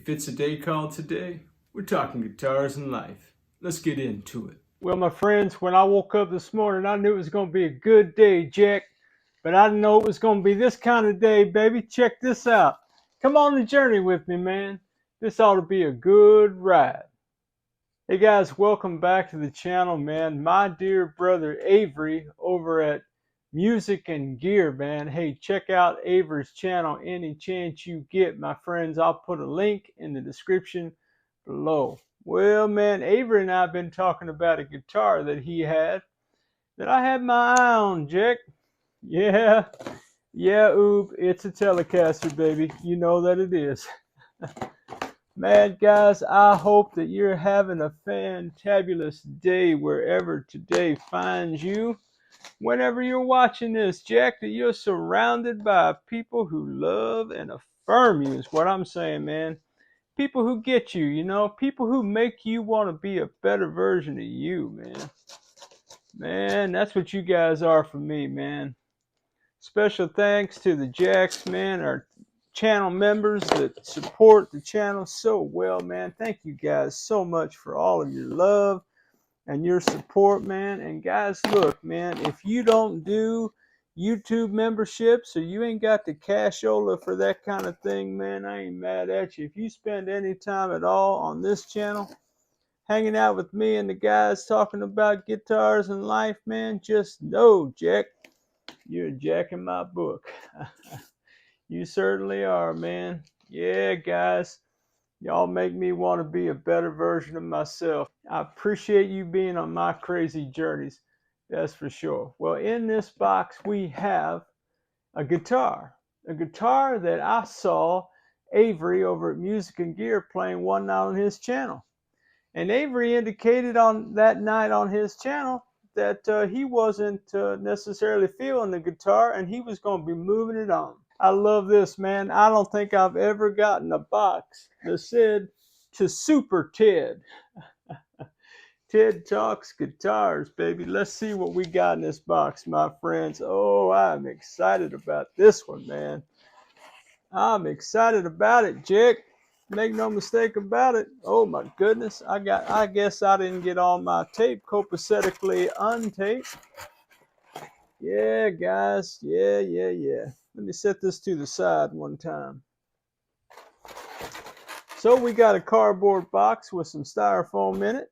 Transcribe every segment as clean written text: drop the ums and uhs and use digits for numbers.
If it's a day called today, we're talking guitars and life. Let's get into it. Well, my friends, when I woke up this morning, I knew it was going to be a good day, Jack. But I didn't know it was going to be this kind of day, baby. Check this out. Come on the journey with me, man. This ought to be a good ride. Hey guys, welcome back to the channel, man. My dear brother Avery over at MusicNGear, man. Hey, check out Avery's channel any chance you get, my friends. I'll put a link in the description below. Well, man, Avery and I have been talking about a guitar that he had that I had my eye on, Jack. Yeah, Oob, it's a Telecaster, baby. You know that it is. Man, guys, I hope that you're having a fantabulous day wherever today finds you. Whenever you're watching this, Jack, that you're surrounded by people who love and affirm you is what I'm saying, man. People who get you, you know, people who make you want to be a better version of you, man. Man, that's what you guys are for me, man. Special thanks to the Jacks, man, our channel members that support the channel so well, man. Thank you guys so much for all of your love and your support, man. And guys, look, man, if you don't do YouTube memberships or you ain't got the cashola for that kind of thing, man, I ain't mad at you. If you spend any time at all on this channel hanging out with me and the guys talking about guitars and life, man, just know, Jack, you're a Jack in my book. You certainly are, man. Yeah, guys. Y'all make me want to be a better version of myself. I appreciate you being on my crazy journeys. That's for sure. Well, in this box, we have a guitar. A guitar that I saw Avery over at MusicNGear playing one night on his channel. And Avery indicated on that night on his channel that he wasn't necessarily feeling the guitar and he was going to be moving it on. I love this, man. I don't think I've ever gotten a box that said to Super Ted. Ted Talks Guitars, baby. Let's see what we got in this box, my friends. Oh, I'm excited about this one, man. I'm excited about it, Jack. Make no mistake about it. Oh my goodness. I guess I didn't get all my tape copacetically untaped. Yeah, guys. Yeah. Let me set this to the side one time. So we got a cardboard box with some styrofoam in it.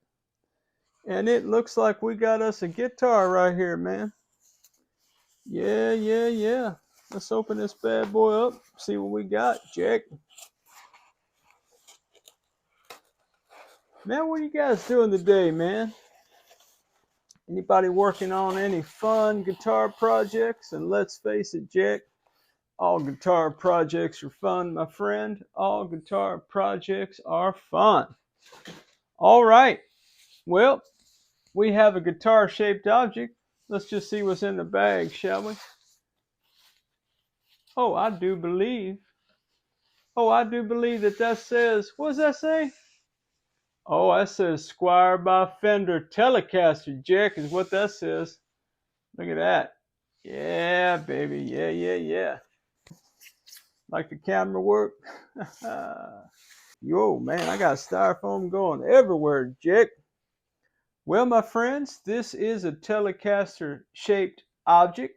And it looks like we got us a guitar right here, man. Yeah. Let's open this bad boy up. See what we got, Jack. Man, what are you guys doing today, man? Anybody working on any fun guitar projects? And let's face it, Jack, all guitar projects are fun, my friend. All guitar projects are fun. All right. Well, we have a guitar-shaped object. Let's just see what's in the bag, shall we? Oh, I do believe that says, what does that say? Oh, that says Squier by Fender Telecaster, Jack, is what that says. Look at that. Yeah, baby. Yeah. Like the camera work? Yo, man, I got styrofoam going everywhere, Jack. Well, my friends, this is a Telecaster-shaped object.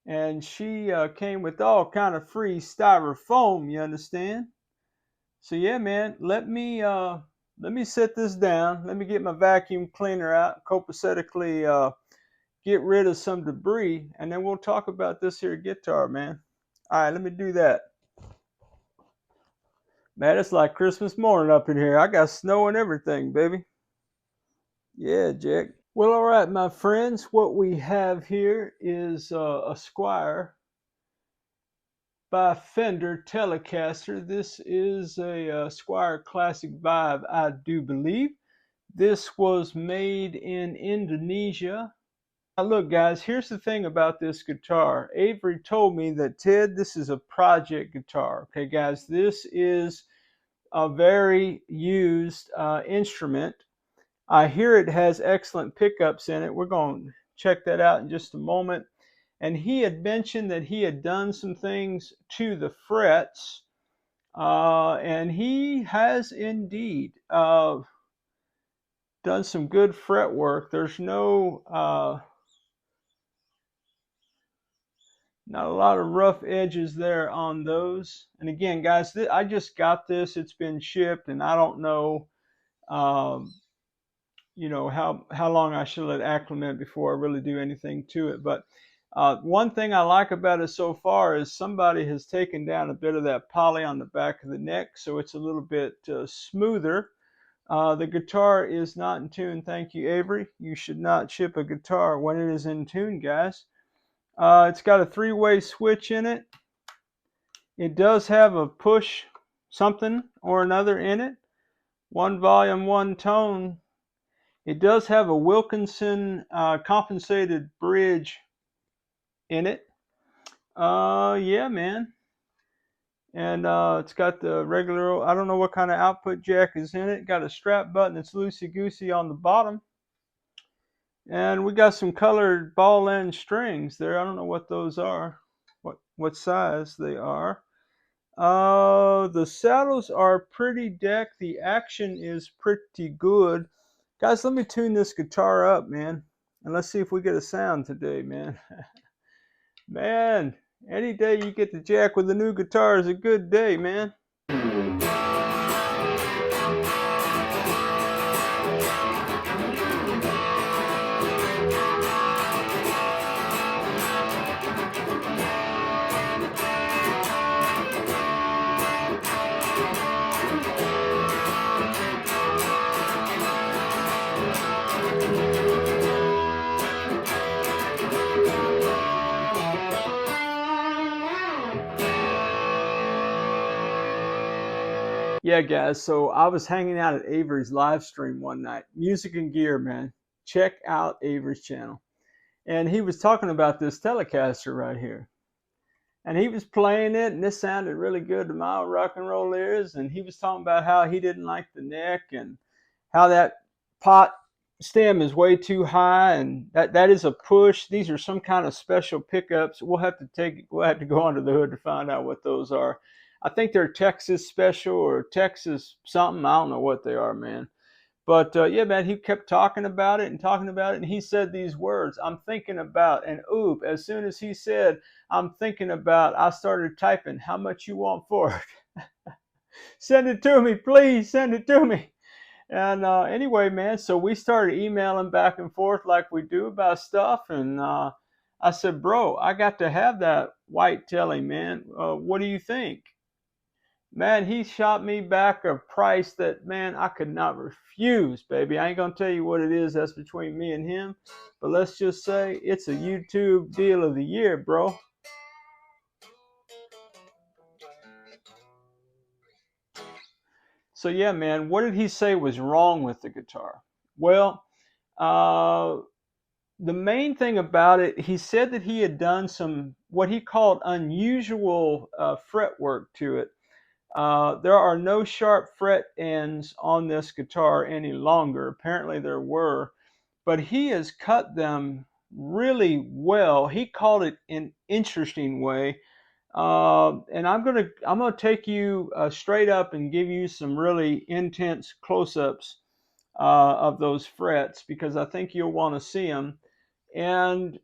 And she came with all kind of free styrofoam, you understand? So yeah, man, let me set this down. Let me get my vacuum cleaner out, copacetically get rid of some debris, and then we'll talk about this here guitar, man. All right, let me do that. Man, it's like Christmas morning up in here. I got snow and everything, baby. Yeah, Jack. Well, all right, my friends, what we have here is a Squier by Fender Telecaster. This is a Squier Classic Vibe, I do believe. This was made in Indonesia. Now look, guys, here's the thing about this guitar. Avery told me that, Ted, this is a project guitar. Okay, guys, this is a very used instrument. I hear it has excellent pickups in it. We're going to check that out in just a moment. And he had mentioned that he had done some things to the frets And he has indeed done some good fret work. There's not a lot of rough edges there on those. And again, guys, I just got this. It's been shipped, and I don't know, how long I should let it acclimate before I really do anything to it. But one thing I like about it so far is somebody has taken down a bit of that poly on the back of the neck, so it's a little bit smoother. The guitar is not in tune. Thank you, Avery. You should not ship a guitar when it is in tune, guys. It's got a 3-way switch in it. It does have a push something or another in it. 1 volume, 1 tone. It does have a Wilkinson compensated bridge in it. Yeah, man. And it's got the regular, I don't know what kind of output jack is in it. Got a strap button that's loosey-goosey on the bottom. And we got some colored ball end strings there. I don't know what those are, what size they are. The saddles are pretty decked. The action is pretty good. Guys, let me tune this guitar up, man. And let's see if we get a sound today, man. Man, any day you get to jack with a new guitar is a good day, man. Yeah, guys, so I was hanging out at Avery's live stream one night. MusicNGear, man. Check out Avery's channel. And he was talking about this Telecaster right here. And he was playing it, and this sounded really good to my rock and roll ears. And he was talking about how he didn't like the neck and how that pot stem is way too high, and that is a push. These are some kind of special pickups. We'll have to go under the hood to find out what those are. I think they're Texas special or Texas something. I don't know what they are, man. But yeah, man, he kept talking about it, and he said these words, I'm thinking about, and oop, as soon as he said, I'm thinking about, I started typing, how much you want for it? Send it to me, please, send it to me. And anyway, man, so we started emailing back and forth like we do about stuff, and I said, bro, I got to have that white telly, man. What do you think? Man, he shot me back a price that, man, I could not refuse, baby. I ain't going to tell you what it is. That's between me and him. But let's just say it's a YouTube deal of the year, bro. So, yeah, man, what did he say was wrong with the guitar? Well, the main thing about it, he said that he had done some, what he called unusual fretwork to it. There are no sharp fret ends on this guitar any longer. Apparently there were, but he has cut them really well. He called it an interesting way. And I'm gonna take you straight up and give you some really intense close-ups of those frets, because I think you'll want to see them. And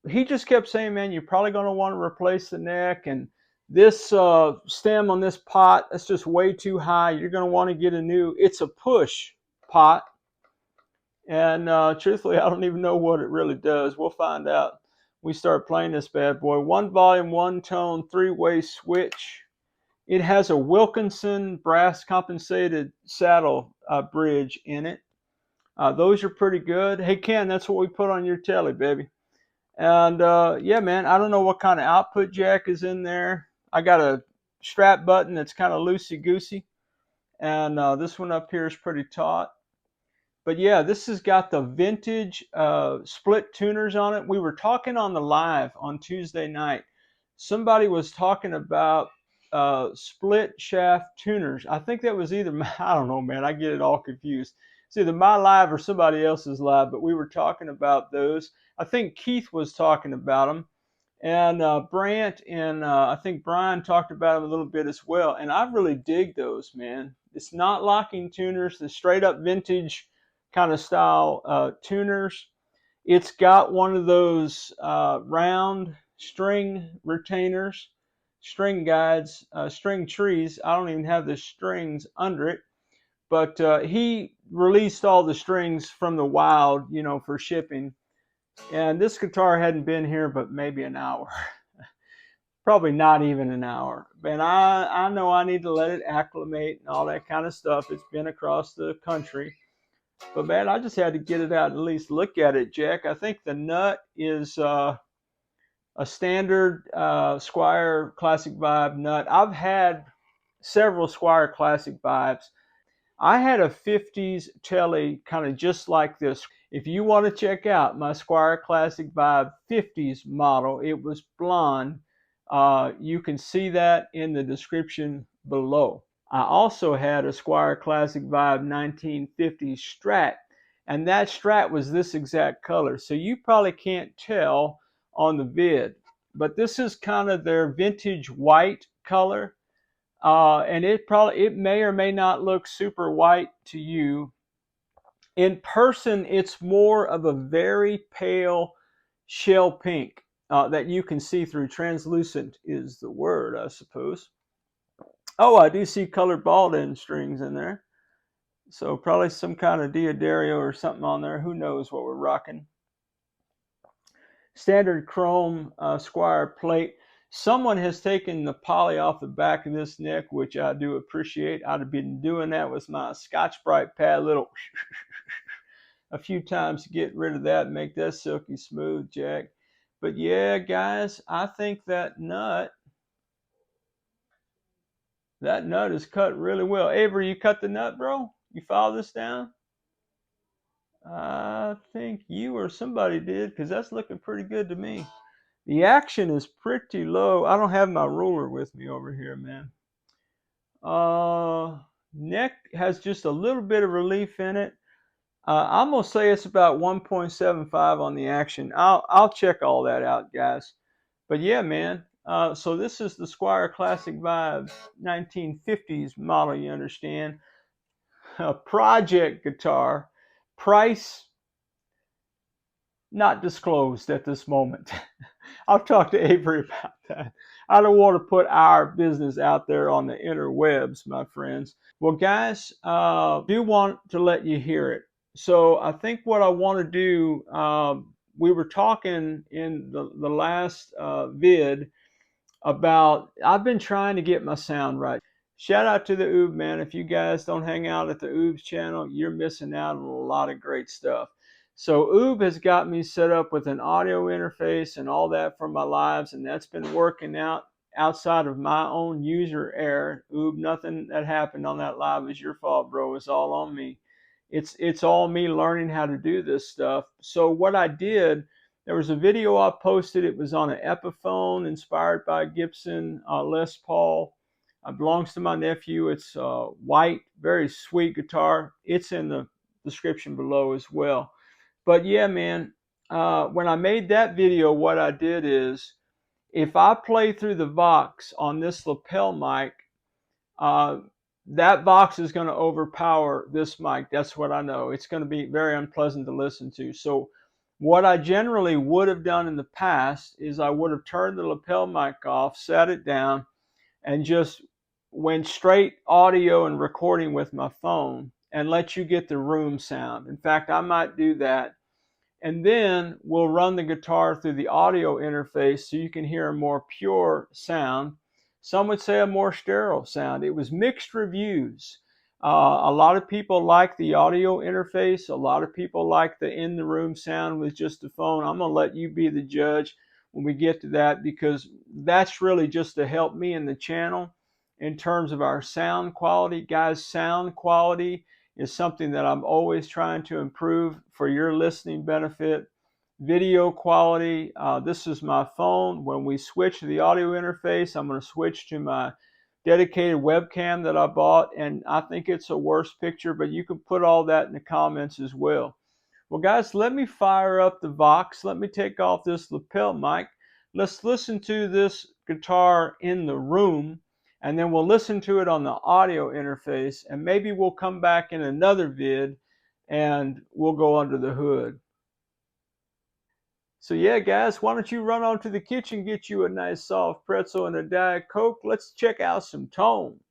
he just kept saying, man, you're probably going to want to replace the neck, and this stem on this pot, that's just way too high. You're going to want to get a new, it's a push pot. And truthfully, I don't even know what it really does. We'll find out. We start playing this bad boy. 1 volume, 1 tone, 3-way switch. It has a Wilkinson brass compensated saddle bridge in it. Those are pretty good. Hey, Ken, that's what we put on your telly, baby. And yeah, man, I don't know what kind of output jack is in there. I got a strap button that's kind of loosey-goosey. And this one up here is pretty taut. But yeah, this has got the vintage split tuners on it. We were talking on the live on Tuesday night. Somebody was talking about split shaft tuners. I think that was either, I don't know, man. I get it all confused. It's either my live or somebody else's live, but we were talking about those. I think Keith was talking about them. And Brant and I think Brian talked about them a little bit as well. And I really dig those, man. It's not locking tuners, the straight up vintage kind of style tuners. It's got one of those round string retainers, string guides, string trees. I don't even have the strings under it, but he released all the strings from the wild, you know, for shipping. And this guitar hadn't been here but maybe an hour. Probably not even an hour. And I know I need to let it acclimate and all that kind of stuff. It's been across the country. But man, I just had to get it out and at least look at it, Jack. I think the nut is a standard Squier Classic Vibe nut. I've had several Squier Classic Vibes. I had a 50's Tele kind of just like this. If you want to check out my Squier Classic Vibe 50's model, it was blonde. You can see that in the description below. I also had a Squier Classic Vibe 1950 Strat, and that Strat was this exact color. So you probably can't tell on the vid, but this is kind of their vintage white color. And it may or may not look super white to you. In person, it's more of a very pale shell pink that you can see through. Translucent is the word, I suppose. Oh, I do see colored ball end strings in there. So probably some kind of Diodario or something on there. Who knows what we're rocking. Standard chrome Squier plate. Someone has taken the poly off the back of this neck, which I do appreciate. I'd have been doing that with my Scotch-Brite pad, little a few times to get rid of that and make that silky smooth, Jack. But yeah, guys, I think that nut is cut really well. Avery, you cut the nut, bro? You follow this down? I think you or somebody did, because that's looking pretty good to me. The action is pretty low. I don't have my ruler with me over here, man. Neck has just a little bit of relief in it. I'm gonna say it's about 1.75 on the action. I'll check all that out, guys. But yeah, man. So this is the Squier Classic Vibe 1950s model. You understand? A project guitar. Price not disclosed at this moment. I've talked to Avery about that. I don't want to put our business out there on the interwebs, my friends. Well, guys, do want to let you hear it. So I think what I want to do, we were talking in the last vid about, I've been trying to get my sound right. Shout out to the Oob, man. If you guys don't hang out at the Oob's channel, you're missing out on a lot of great stuff. So Oob has got me set up with an audio interface and all that for my lives, and that's been working out outside of my own user error. Oob, nothing that happened on that live is your fault, bro. It's all on me. It's all me learning how to do this stuff. So what I did, there was a video I posted. It was on an Epiphone inspired by Gibson Les Paul. It belongs to my nephew. It's white, very sweet guitar. It's in the description below as well. But yeah, man, when I made that video, what I did is, if I play through the Vox on this lapel mic, that Vox is going to overpower this mic. That's what I know. It's going to be very unpleasant to listen to. So what I generally would have done in the past is I would have turned the lapel mic off, sat it down, and just went straight audio and recording with my phone and let you get the room sound. In fact, I might do that. And then we'll run the guitar through the audio interface so you can hear a more pure sound. Some would say a more sterile sound. It was mixed reviews. A lot of people like the audio interface. A lot of people like the in-the-room sound with just the phone. I'm going to let you be the judge when we get to that, because that's really just to help me in the channel in terms of our sound quality. Guys, sound quality is something that I'm always trying to improve for your listening benefit. Video quality, this is my phone. When we switch to the audio interface, I'm going to switch to my dedicated webcam that I bought, and I think it's a worse picture, but you can put all that in the comments as well. Well, guys, let me fire up the Vox. Let me take off this lapel mic. Let's listen to this guitar in the room, and then we'll listen to it on the audio interface, and maybe we'll come back in another vid and we'll go under the hood. So yeah, guys, why don't you run on to the kitchen, get you a nice soft pretzel and a Diet Coke. Let's check out some tones.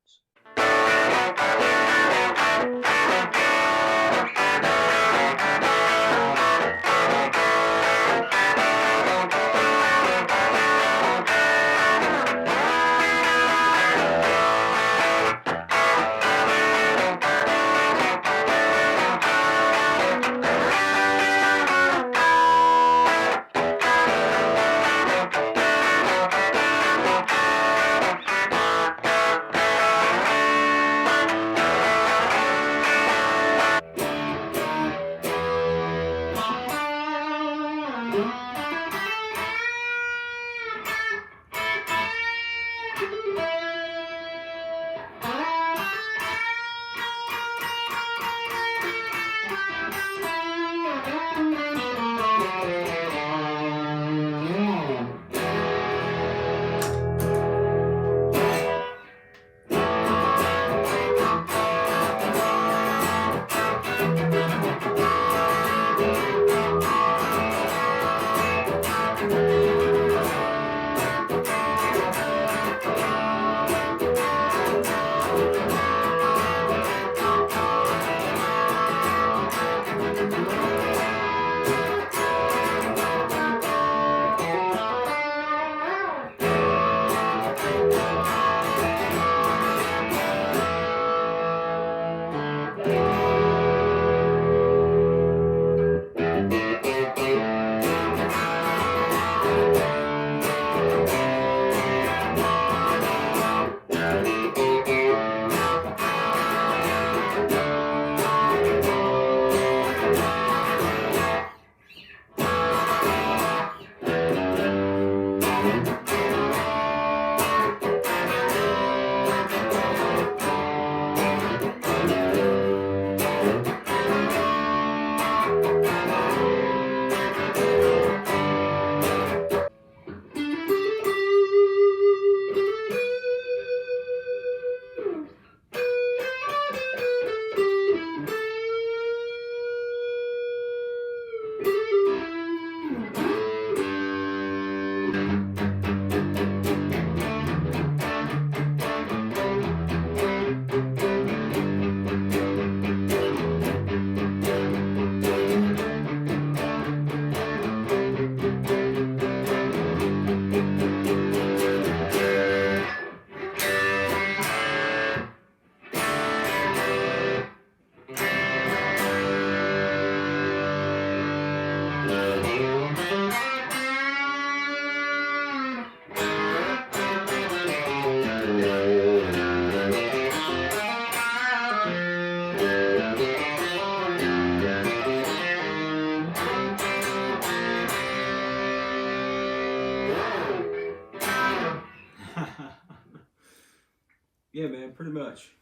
Yeah, man, pretty much.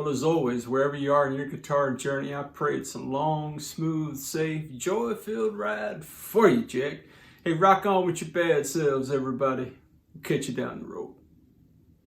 Well, as always, wherever you are in your guitar journey, I pray it's a long, smooth, safe, joy-filled ride for you, Jack. Hey, rock on with your bad selves, everybody. Catch you down the road.